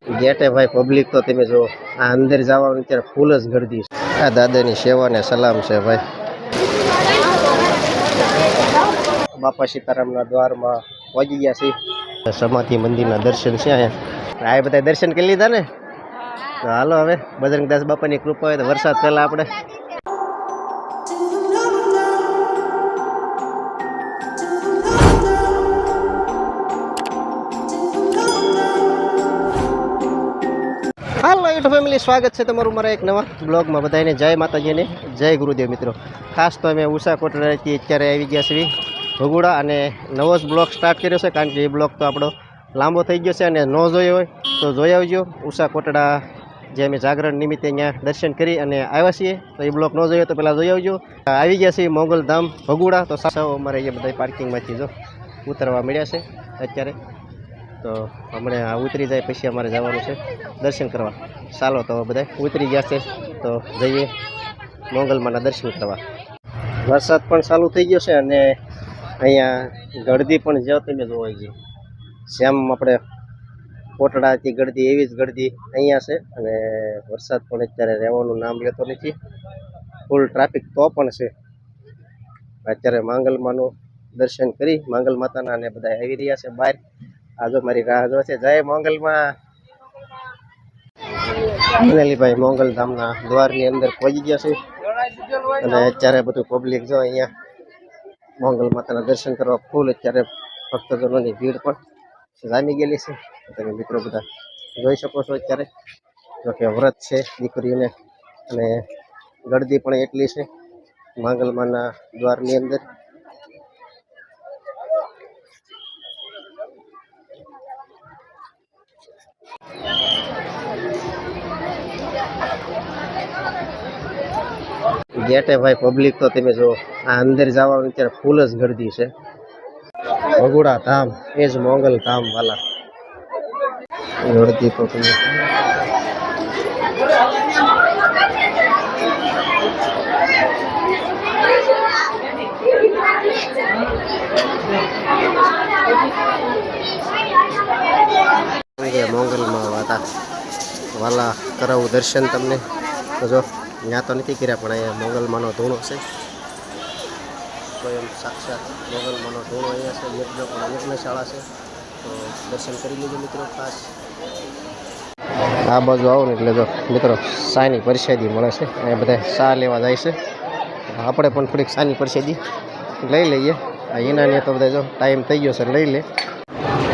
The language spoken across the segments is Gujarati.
गेटे भाई पब्लिक तो તમે જો આ અંદર જવાનું ત્યારે ફૂલ જ ગર્દી છે। આ દાદાની સેવાને સલામ છે ભાઈ। બાપા સીતારામના દ્વારમાં પહોંચી ગયા છે। સમાધિ મંદિરના દર્શન છે અહીંયા। આ બધા દર્શન કરી લીધા ને? તો હાલો હવે બજરંગદાસ બાપાની કૃપા હોય તો વરસાદ પહેલા આપણે હાલો યુટ્યુબ ફેમિલી, સ્વાગત છે તમારું મારા એક નવા બ્લોગમાં। બધાને જય માતાજીને જય ગુરુદેવ મિત્રો। ખાસ તો અમે ઉષા કોટડાથી અત્યારે આવી ગયા છીએ ભગુડા, અને નવો જ બ્લોગ સ્ટાર્ટ કર્યો છે કારણ કે એ બ્લોગ તો આપણો લાંબો થઈ ગયો છે, અને ન જોયો હોય તો જોઈ આવજો। ઉષા કોટડા જે અમે જાગરણ નિમિત્તે અહીંયા દર્શન કરી અને આવ્યા છીએ, તો એ બ્લોગ ન જોયો તો પહેલાં જોઈ આવજો। આવી ગયા છીએ મોગલધામ ભગુડા, તો સાવ અમારે અહીંયા બધા પાર્કિંગમાંથી જો ઉતરવા મળ્યા છે અત્યારે। તો હમણાં ઉતરી જાય પછી અમારે જવાનું છે દર્શન કરવા। ચાલો તો બધા ઉતરી ગયા છે તો જઈએ મોગલમાના દર્શન કરવા। વરસાદ પણ ચાલુ થઈ ગયો છે અને અહીંયા ગળદી પણ જો તમે જોવા જઈએ, જેમ આપણે કોટડાથી ગળદી એવી જ ગળદી અહીંયા છે, અને વરસાદ પણ અત્યારે રહેવાનું નામ લેતો નથી, ફૂલ ટ્રાફિક તો પણ છે। અત્યારે માંગલમાનું દર્શન કરી માંગલ માતાના અને બધા આવી રહ્યા છે બહાર। આજો મારી રાહ જો છે। જય મોગલમાં। ભાઈ મોગલધામના દ્વારની અંદર પહોંચી ગયા છે, અને અત્યારે બધું પબ્લિક જો અહીંયા મોગલ માતાના દર્શન કરવા ફૂલ અત્યારે ભક્તજનોની ભીડ પણ જામી ગયેલી છે। તમે મિત્રો બધા જોઈ શકો છો અત્યારે, જોકે વ્રત છે દીકરીઓને, અને ગળદી પણ એટલી છે માંગલમાના દ્વારની અંદર। गेटे भाई पब्लिक तो તમે જો આ અંદર જવાનું ત્યારે ફૂલ જ ગર્દી છે। ભગુડા ધામ એ જ મોગલ ધામ વાલા ગળદી તો તમે મોગલમાં વાલા કરાવું દર્શન તમને। તો જો ત્યાં તો નથી કર્યા, પણ અહીંયા મોગલમાનો ધૂણો છે, સ્વયં સાક્ષાત મોગલમાનો ધૂણો અહીંયા છે। યજ્ઞ પણ યજ્ઞશાળા છે, તો દર્શન કરી લેજો મિત્રો ખાસ। આ બાજુ આવો ને એટલે જો મિત્રો સાની પ્રસાદી મળે છે, અહીંયા બધા ચા લેવા જાય છે, આપણે પણ થોડીક સાની પ્રસાદી લઈ લઈએ। એનાને તો બધા જો ટાઈમ થઈ ગયો છે લઈ લે।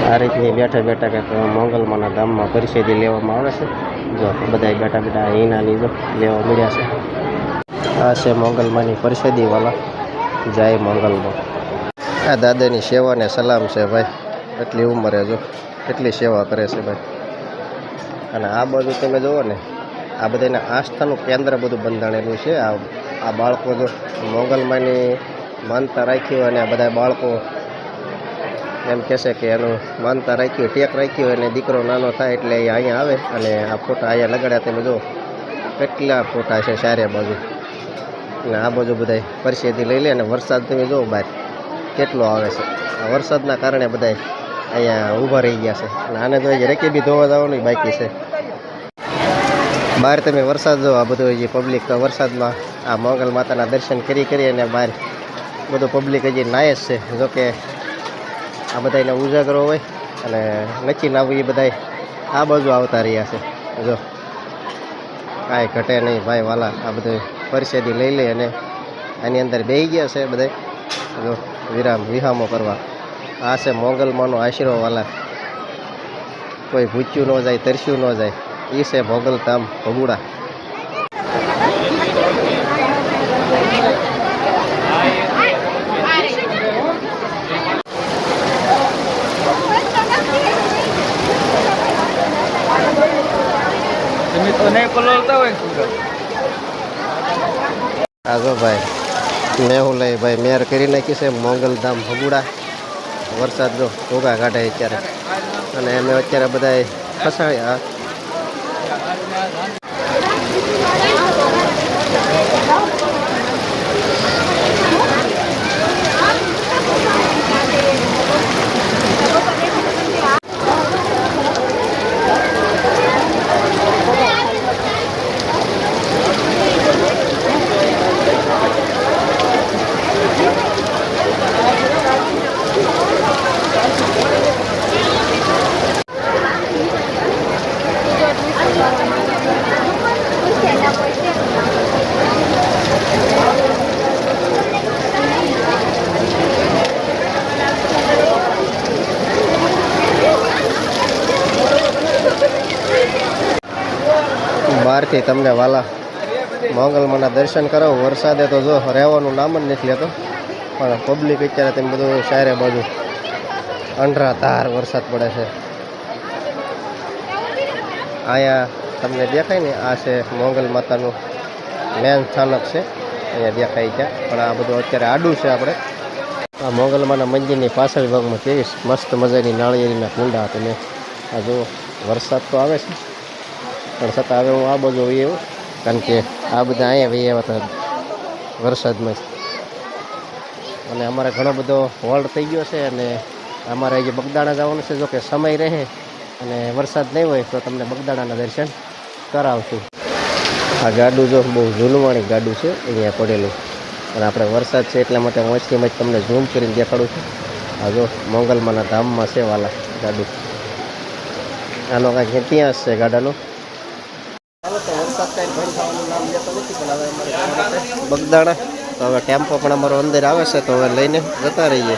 આ રીતની બેઠા બેઠા કંઈક મોગલમાના ધામમાં પ્રસાદી લેવામાં આવે છે। જો બધા બેઠા બેઠા ઈનાની જો લેવા મળ્યા છે। આ છે મોગલમાની પ્રસાદી વાલા। જય મોગલમાં। આ દાદાની સેવાને સલામ છે ભાઈ, એટલી ઉંમરે જો કેટલી સેવા કરે છે ભાઈ। અને આ બાજુ તમે જુઓ ને, આ બધાને આસ્થાનું કેન્દ્ર બધું બંધાણેલું છે। આ બાળકો જો મોગલમાની માનતા રાખ્યું, અને આ બધા બાળકો એમ કહેશે કે એનું માનતા રાખ્યું, ટેક રાખ્યું, અને દીકરો નાનો થાય એટલે એ અહીંયા આવે, અને આ ફોટા અહીંયા લગાડ્યા તમે જો કેટલા ફોટા છે ચારે બાજુ। અને આ બાજુ બધા પ્રસાદી લઈ લે, અને વરસાદ તમે જુઓ બહાર કેટલો આવે છે। આ વરસાદના કારણે બધા અહીંયા ઊભા રહી ગયા છે, અને આને તો રેકેબી ધોવા જવાનું બાકી છે બહાર। તમે વરસાદ જો આ બધું હજી પબ્લિક તો વરસાદમાં આ મોગલ માતાના દર્શન કરી અને બહાર બધું પબ્લિક હજી નાય જ છે। જોકે આ બધાને ઉજાગરો હોય અને નથી નાવું, એ બધા આ બાજુ આવતા રહ્યા છે। જો કાંઈ ઘટે નહીં ભાઈ વાલા, આ બધું પ્રસાદી લઈ લે અને આની અંદર બેસી ગયા છે બધા જો વિહામો કરવા। આ છે મોગલમાનો આશરો વાલા, કોઈ ભૂચ્યું ન જાય, તરસ્યું ન જાય, એ છે મોગલધામ ભગુડા। આજો ભાઈ મેહુલ ભાઈ મેર કરી નાખી છે મોગલધામ ભગુડા। વરસાદ જો ભોગા કાઢે અત્યારે, અને અમે અત્યારે બધા ફસાયા। બહારથી તમને વાલા મોંગલમાના દર્શન કરાવો. વરસાદે તો જો રહેવાનું નામ જ નથી લેતો, પણ પબ્લિક અત્યારે તેમ બધું ચારે બાજુ અંધરાધાર વરસાદ પડે છે. અહીંયા તમને દેખાય ને, આ છે મોંગલ માતાનું મેન સ્થાનક છે, અહીંયા દેખાય ત્યાં. પણ આ બધું અત્યારે આડું છે. આપણે આ મોંગલમાના મંદિરની પાછળ ભાગમાં કેવી મસ્ત મજાની નાળિયેરીના કુંડા. તમે આ જુઓ, વરસાદ તો આવે છે પણ છતાં હવે હું આ બાજુ આવી એવું, કારણ કે આ બધા અહીંયા વહી આવ્યા હતા વરસાદમાં જ. અને અમારે ઘણો બધો હોલ્ડ થઈ ગયો છે, અને અમારે જે બગદાણા જવાનું છે, જો કે સમય રહે અને વરસાદ નહીં હોય તો તમને બગદાણાના દર્શન કરાવશું. આ ગાડું જો બહુ જૂનવાણી ગાડું છે અહીંયા પડેલું, અને આપણે વરસાદ છે એટલા માટે મોચકીમાં જ તમને ઝૂમ કરીને દેખાડું છું. આ જો મોંગલમાના ધામમાં છે વાલા ગાડું. આનો કાંઈક ઇતિહાસ છે ગાડાનો. ચાલો તો વરસાદ કાંઈ બંધ થવાનું નામ લેતો નથી, પણ હવે અમારે બગદાણા તો હવે ટેમ્પો પણ અમારો અંદર આવે છે, તો હવે લઈને જતા રહીએ.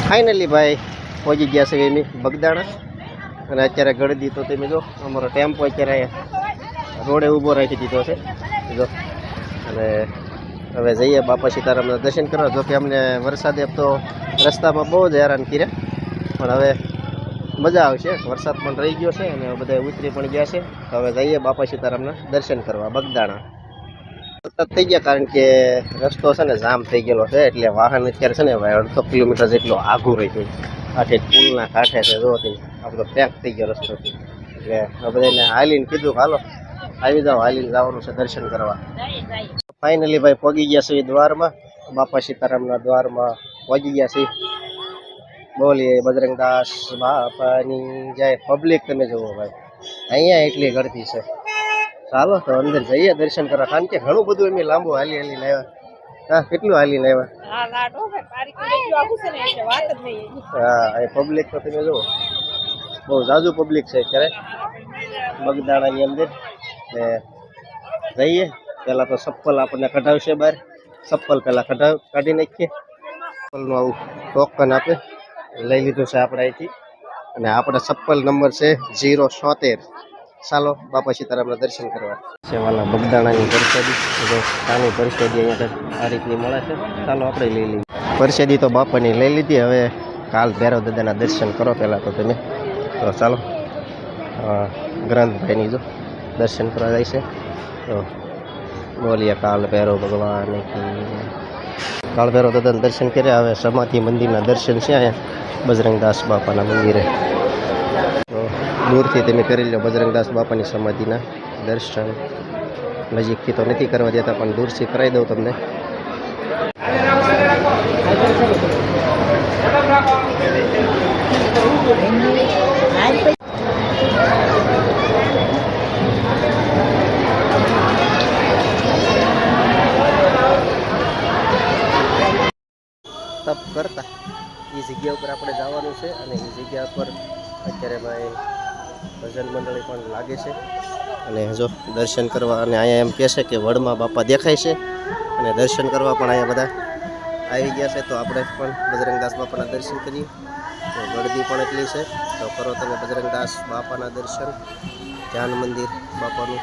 ફાઇનલી ભાઈ પહોંચી ગયા છે એની બગદાણા. અને અત્યારે ગળદી તો તમે જો અમારો ટેમ્પો અત્યારે રોડે ઊભો રાખી દીધો છે જો. અને હવે જઈએ બાપા સીતારામના દર્શન કરવા. જો કે અમને વરસાદે તો રસ્તામાં બહુ જ હેરાન કર્યા, પણ હવે મજા આવશે. વરસાદ પણ રહી ગયો છે અને બધા ઉતરી પણ ગયા છે. તો હવે જઈએ બાપા સીતારામના દર્શન કરવા બગદાણા. સતત થઈ ગયા, કારણ કે રસ્તો છે ને જામ થઈ ગયેલો છે, એટલે વાહન અત્યારે છે ને ભાઈ 1.5 કિલોમીટર જેટલો આઘું રહી ગયું. આઠે પુલના કાંઠે છે, જો આ બધો પેક થઈ ગયો રસ્તો. એટલે બધાને હાલીને કીધું હાલો આવી જાઓ, હાલીને જવાનું છે દર્શન કરવા. ફાઇનલી ભાઈ પહોંચી ગયા છે દ્વારમાં, બાપા સીતારામના દ્વારમાં પહોંચી ગયા છે. બોલીએ બજરંગદાસ બાપાની જય. પબ્લિક તમે જુઓ ભાઈ, અહીંયા એટલી ગળતી છે. ચાલો તો અંદર જઈએ દર્શન કરવા, કારણ કે ઘણું બધું એમ લાંબુ હાલી હાલીને આવ્યા. હા, કેટલું હાલીને આવ્યા. હા, એ પબ્લિક તો તમે જુઓ, બહુ ઝાઝુ પબ્લિક છે અત્યારે બગદાણાની અંદર. જઈએ પહેલાં તો ચપ્પલ આપણને કઢાવશે બહાર. ચપ્પલ પહેલાં કાઢી નાખીએ. ચપ્પલનું આવું ટોકન આપે, લઈ લીધું છે આપણે અહીંથી. અને આપણે ચપ્પલ નંબર છે 076. ચાલો બાપા સીતારામના દર્શન કરવા. સેવાલા બગદાણાની પરસાદી, નાની પરસાદી અહીંયા આ રીતની મળે છે. ચાલો આપણે લઈ લઈએ પરસાદી. તો બાપાની લઈ લીધી. હવે કાલ ભૈરવ દાદાના દર્શન કરો પહેલાં તો તમે. તો ચાલો ગ્રંથભાઈની જો દર્શન કરવા જાય છે. તો બોલીએ કાલ ભૈરવ ભગવાન. કાળ ભૈરવ દાદાના દર્શન કર્યા. હવે સમાધિ મંદિરના દર્શન છે અહીંયા બજરંગદાસ બાપાના મંદિરે. તો દૂરથી તમે કરી લો બજરંગદાસ બાપાની સમાધિના દર્શન. નજીકથી તો નથી કરવા દેતા, પણ દૂરથી કરાવી દઉં તમને. તપ કરતા એ જગ્યા ઉપર આપણે જવાનું છે, અને એ જગ્યા પર અત્યારે ભાઈ ભજન મંડળી પણ લાગે છે. અને જો દર્શન કરવા, અને અહીંયા એમ કહે છે કે વડમાં બાપા દેખાય છે, અને દર્શન કરવા પણ અહીંયા બધા આવી ગયા છે. તો આપણે પણ બજરંગદાસ બાપાના દર્શન કરીએ. તો ગળદી પણ એટલી છે, તો કરો તમે બજરંગદાસ બાપાના દર્શન. ધ્યાન મંદિર બાપાનું.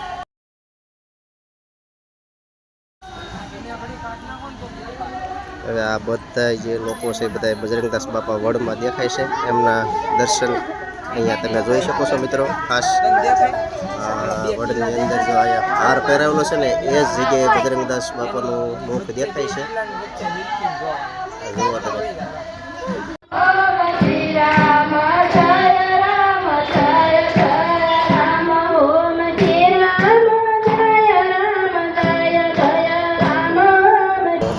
હવે આ બધા જે લોકો છે બધા બજરંગદાસ બાપા વડમાં દેખાય છે, એમના દર્શન અહીંયા તમે જોઈ શકો છો મિત્રો. ખાસ વડની અંદર જો અહીંયા હાર પહેરાવેલો છે ને, એ જ જગ્યાએ બજરંગદાસ બાપાનું મુખ દેખાય છે. જુઓ તમે.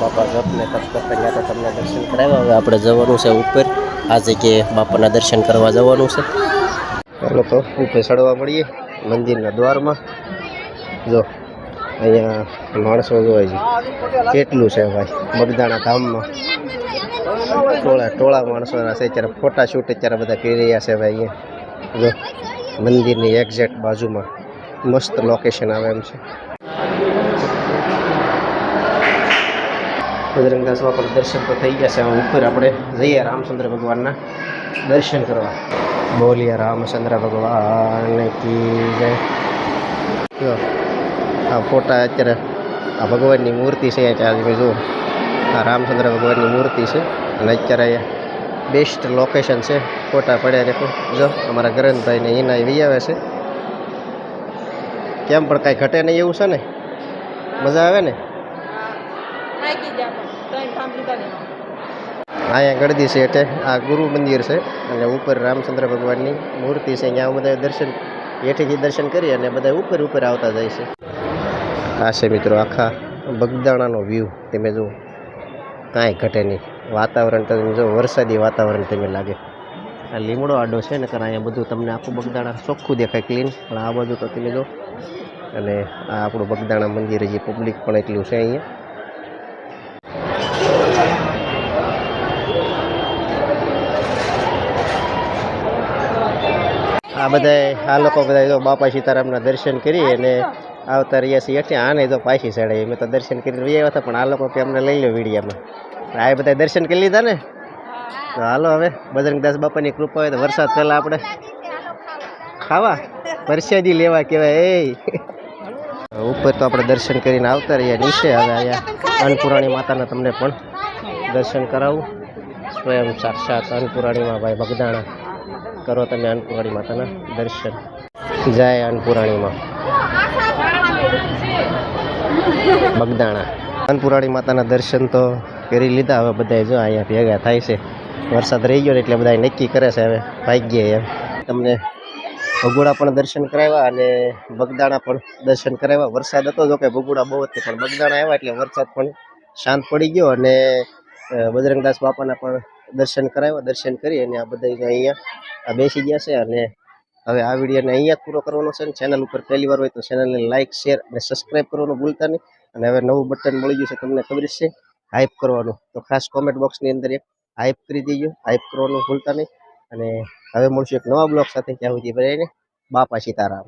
બાપા જપને તપ કરતા ગયા તો તમને દર્શન કરાવ્યા. હવે આપણે જવાનું છે ઉપર. આ જગ્યાએ બાપાના દર્શન કરવા જવાનું છે. ચાલો તો ઉપર ચડવા મળીએ મંદિરના દ્વારમાં. જો અહીંયા માણસો જોવાય છે કેટલું છે ભાઈ બગદાણા ધામમાં. ટોળા માણસોના છે. અત્યારે ફોટા શૂટ અત્યારે બધા કરી રહ્યા છે ભાઈ. અહીંયા જો મંદિરની એક્ઝેક્ટ બાજુમાં મસ્ત લોકેશન આવે એમ છે. બજરંગદાસ બાપાના દર્શન તો થઈ ગયા છે. હવે ઉપર આપણે જઈએ રામચંદ્ર ભગવાનના દર્શન કરવા. બોલીએ રામચંદ્ર ભગવાન કી જય. જો આ ફોટા અત્યારે આ ભગવાનની મૂર્તિ છે અહીંયા તમે જુઓ આ રામચંદ્ર ભગવાનની મૂર્તિ છે અને અત્યારે અહીંયા બેસ્ટ લોકેશન છે ફોટા પડ્યા રેખો જો અમારા ગરનભાઈ ને એના વી આવે છે કેમ પણ કાંઈ ઘટે નહીં એવું છે ને મજા આવે ને અહીંયા ગળદી છે એટલે આ ગુરુ મંદિર છે અને ઉપર રામચંદ્ર ભગવાનની મૂર્તિ છે અહીંયા બધા દર્શન હેઠેથી દર્શન કરી અને બધા ઉપર ઉપર આવતા જાય છે આ છે મિત્રો આખા બગદાણાનો વ્યૂ તમે જુઓ કાંઈ ઘટે નહીં વાતાવરણ તમે જો વરસાદી વાતાવરણ તમે લાગે આ લીમડો આડો છે ને કારણ અહીંયા બધું તમને આખું બગદાણા ચોખ્ખું દેખાય ક્લીન પણ આ બાજુ તો તમે જો અને આ આપણું બગદાણા મંદિર જે પબ્લિક પણ એટલું છે અહીંયા આ બધા આ લોકો બધા જો બાપા સીતારામના દર્શન કરી અને આવતા રહ્યા છીએ એટલે આને તો પાછી ચડાવી મેં તો દર્શન કરીને રહ્યા હતા પણ આ લોકો કે અમને લઈ લો વિડીયામાં આ બધા દર્શન કરી લીધા ને તો હાલો હવે બજરંગદાસ બાપાની કૃપા હોય તો વરસાદ પહેલાં આપણે ખાવા પરસાદી લેવા કહેવાય એ ઉપર તો આપણે દર્શન કરીને આવતા રહ્યા નીચે હવે અહીંયા અન્નપૂર્ણાની માતાના તમને પણ દર્શન કરાવું સ્વયં સાક્ષાત અન્નપૂર્ણાણીમાં ભાઈ બગદાણા કરો તમે અન્નપૂર્ણાણી માતાના દર્શન જય અન્નપૂર્ણાણીમાં બગદાણા અન્નપૂર્ણાણી માતાના દર્શન તો કરી લીધા હવે બધા જો અહીંયા ભેગા થાય છે વરસાદ રહી ગયો ને એટલે બધા નક્કી કરે છે હવે ભાગ્યે એમ તમને ભગોડા પણ દર્શન કરાવ્યા અને બગદાણા પણ દર્શન કરાવ્યા વરસાદ હતો જો કે ભગોડા બહુ હતી પણ બગદાણા આવ્યા એટલે વરસાદ પણ શાંત પડી ગયો અને બજરંગદાસ બાપાના પણ દર્શન કરાવ્યા દર્શન કરી અને આ બધા અહીંયા બેસી ગયા છે અને હવે આ વિડીયોને અહીંયા જ પૂરો કરવાનો છે ચેનલ ઉપર પહેલી વાર હોય તો ચેનલને લાઇક શેર અને સબસ્ક્રાઈબ કરવાનું ભૂલતા નહીં અને હવે નવું બટન મળી ગયું છે તમને ખબર છે હાઇપ કરવાનું તો ખાસ કોમેન્ટ બોક્સની અંદર એક હાઇપ કરી દેજો હાઇપ કરવાનું ભૂલતા નહીં અને હવે મળશું એક નવા બ્લોગ સાથે ત્યાં સુધી બધાને બાપા સીતારામ